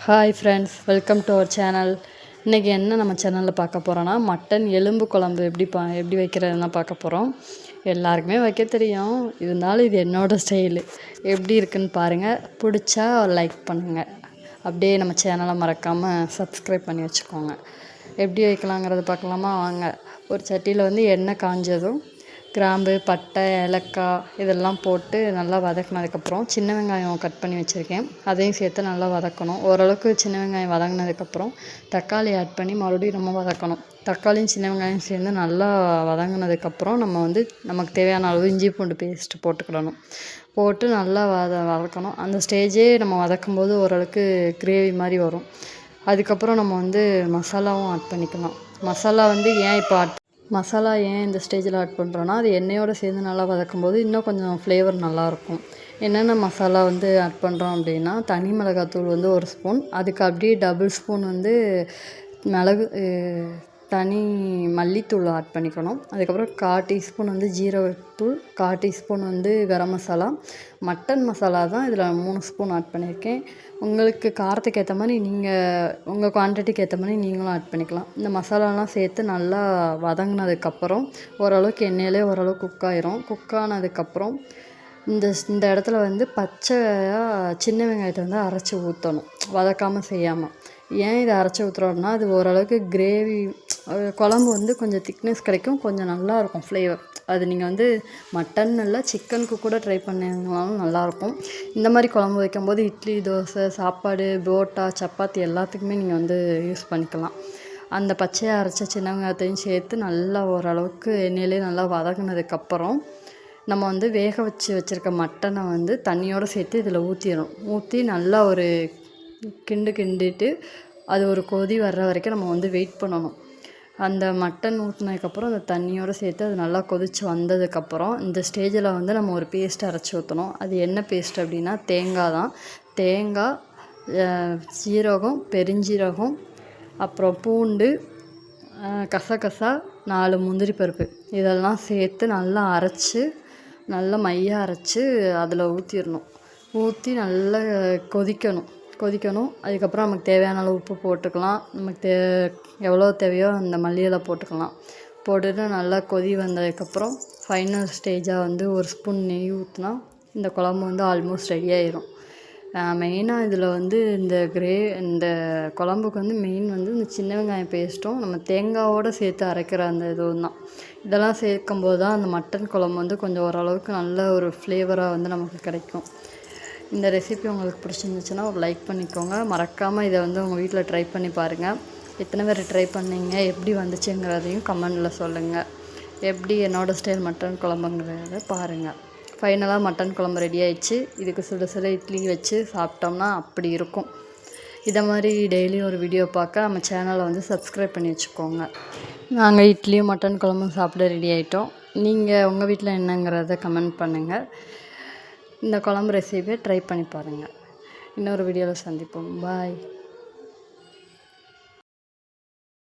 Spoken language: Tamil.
Hi friends, welcome to our channel. இன்றைக்கி என்ன நம்ம சேனலில் பார்க்க போகிறோன்னா, மட்டன் எலும்பு குழம்பு எப்படி வைக்கிறதுனா பார்க்க போகிறோம். எல்லாருக்குமே வைக்க தெரியும், இருந்தாலும் இது என்னோடய ஸ்டைலு. எப்படி இருக்குன்னு பாருங்கள். பிடிச்சா லைக் பண்ணுங்கள். அப்படியே நம்ம சேனலை மறக்காமல் சப்ஸ்கிரைப் பண்ணி வச்சுக்கோங்க. எப்படி வைக்கலாங்கிறத பார்க்கலாமா? வாங்க. ஒரு சட்டியில் எண்ணெய் காஞ்சதும் கிராம்பு, பட்டை, ஏலக்காய் இதெல்லாம் போட்டு நல்லா வதக்கினதுக்கப்புறம் சின்ன வெங்காயம் கட் பண்ணி வச்சுருக்கேன், அதையும் சேர்த்து நல்லா வதக்கணும். ஓரளவுக்கு சின்ன வெங்காயம் வதங்கினதுக்கப்புறம் தக்காளி ஆட் பண்ணி மறுபடியும் நம்ம வதக்கணும். தக்காளியும் சின்ன வெங்காயம் சேர்ந்து நல்லா வதங்கினதுக்கப்புறம் நம்ம நமக்கு தேவையான அளவு இஞ்சி பூண்டு பேஸ்ட்டு போட்டுக்கிடணும். போட்டு நல்லா வதக்கணும். அந்த ஸ்டேஜே நம்ம வதக்கும்போது ஓரளவுக்கு கிரேவி மாதிரி வரும். அதுக்கப்புறம் நம்ம மசாலாவும் ஆட் பண்ணிக்கலாம். மசாலா ஏன் இந்த ஸ்டேஜில் ஆட் பண்ணுறோன்னா, அது எண்ணெயோடு சேர்ந்து நல்லா வதக்கும்போது இன்னும் கொஞ்சம் ஃப்ளேவர் நல்லாயிருக்கும். என்னென்ன மசாலா ஆட் பண்ணுறோம் அப்படின்னா, தனி மிளகாத்தூள் 1 ஸ்பூன், அதுக்கு அப்படியே டபுள் ஸ்பூன் மிளகு தனி மல்லித்தூள் ஆட் பண்ணிக்கணும். அதுக்கப்புறம் 1/4 டீஸ்பூன் ஜீரகத்தூள், 1/4 டீஸ்பூன் கரம் மசாலா, மட்டன் மசாலா தான் இதில் 3 ஸ்பூன் ஆட் பண்ணியிருக்கேன். உங்களுக்கு காரத்துக்கு ஏற்ற மாதிரி உங்கள் குவான்டிட்டிக்கு ஏற்ற மாதிரி நீங்களும் ஆட் பண்ணிக்கலாம். இந்த மசாலாலாம் சேர்த்து நல்லா வதங்கினதுக்கப்புறம் ஓரளவுக்கு எண்ணெயிலே ஓரளவுக்கு குக் ஆயிரும். குக் ஆனதுக்கப்புறம் இந்த இடத்துல பச்சையாக சின்ன வெங்காயத்தை அரைச்சி ஊற்றணும், வதக்காமல் செய்யாமல். ஏன் இதை அரைச்சி ஊற்றுறோம்னா, அது ஓரளவுக்கு கிரேவி குழம்பு கொஞ்சம் திக்னஸ் கிடைக்கும், கொஞ்சம் நல்லாயிருக்கும் ஃப்ளேவர். அது நீங்கள் மட்டன் இல்லை, சிக்கனுக்கு கூட ட்ரை பண்ணிங்கனாலும் நல்லாயிருக்கும். இந்த மாதிரி குழம்பு வைக்கும்போது இட்லி, தோசை, சாப்பாடு, புரோட்டா, சப்பாத்தி எல்லாத்துக்குமே நீங்கள் யூஸ் பண்ணிக்கலாம். அந்த பச்சையாக அரைச்ச சின்ன வெங்காயத்தையும் சேர்த்து நல்லா ஓரளவுக்கு எண்ணெயிலே நல்லா வதங்கினதுக்கப்புறம் நம்ம வேக வச்சுருக்க மட்டனை தண்ணியோடு சேர்த்து இதில் ஊற்றி நல்லா ஒரு கிண்டிட்டு அது ஒரு கொதி வர்ற வரைக்கும் நம்ம வெயிட் பண்ணணும். அந்த மட்டன் ஊற்றினதுக்கப்புறம் அந்த தண்ணியோடு சேர்த்து அது நல்லா கொதித்து வந்ததுக்கப்புறம் இந்த ஸ்டேஜில் நம்ம ஒரு பேஸ்ட் அரைச்சி ஊற்றணும். அது என்ன பேஸ்ட் அப்படின்னா, தேங்காய் தான். தேங்காய், சீரகம், பெருஞ்சீரகம், அப்புறம் பூண்டு, கசகசா, 4 முந்திரி பருப்பு இதெல்லாம் சேர்த்து நல்லா அரைச்சி, நல்லா மையாக அரைச்சி அதில் ஊற்றி நல்லா கொதிக்கணும். அதுக்கப்புறம் நமக்கு தேவையான அளவு உப்பு போட்டுக்கலாம். நமக்கு எவ்வளோ தேவையோ அந்த மல்லி இலை போட்டுக்கலாம். போட்டுட்டு நல்லா கொதி வந்ததுக்கப்புறம் ஃபைனல் ஸ்டேஜாக 1 ஸ்பூன் நெய் ஊற்றினா இந்த குழம்பு ஆல்மோஸ்ட் ரெடி ஆயிரும். மெயினாக இதில் இந்த குழம்புக்கு மெயின் இந்த சின்ன வெங்காயம் பேஸ்ட்டும் நம்ம தேங்காயோடு சேர்த்து அரைக்கிற அந்த இதுவும் தான். இதெல்லாம் சேர்க்கும்போது தான் அந்த மட்டன் குழம்பு கொஞ்சம் ஓரளவுக்கு நல்ல ஒரு ஃப்ளேவராக நமக்கு கிடைக்கும். இந்த ரெசிபி உங்களுக்கு பிடிச்சிருந்துச்சுன்னா ஒரு லைக் பண்ணிக்கோங்க. மறக்காமல் இதை உங்கள் வீட்டில் ட்ரை பண்ணி பாருங்கள். எத்தனை பேர் ட்ரை பண்ணீங்க, எப்படி வந்துச்சுங்கிறதையும் கமெண்டில் சொல்லுங்கள். எப்படி என்னோடய ஸ்டைல் மட்டன் குழம்புங்கிறத பாருங்கள். ஃபைனலாக மட்டன் குழம்பு ரெடி ஆயிடுச்சு. இதுக்கு சுட இட்லி வச்சு சாப்பிட்டோம்னா அப்படி இருக்கும். இதை மாதிரி டெய்லியும் ஒரு வீடியோ பார்க்க நம்ம சேனலை சப்ஸ்கிரைப் பண்ணி வச்சுக்கோங்க. நாங்கள் இட்லியும் மட்டன் குழம்பும் சாப்பிட ரெடி ஆகிட்டோம். நீங்கள் உங்கள் வீட்டில் என்னங்கிறத கமெண்ட் பண்ணுங்கள். இந்த குழம்பு ரெசிபியை ட்ரை பண்ணி பாருங்கள். இன்னொரு வீடியோவில் சந்திப்போம். பாய்.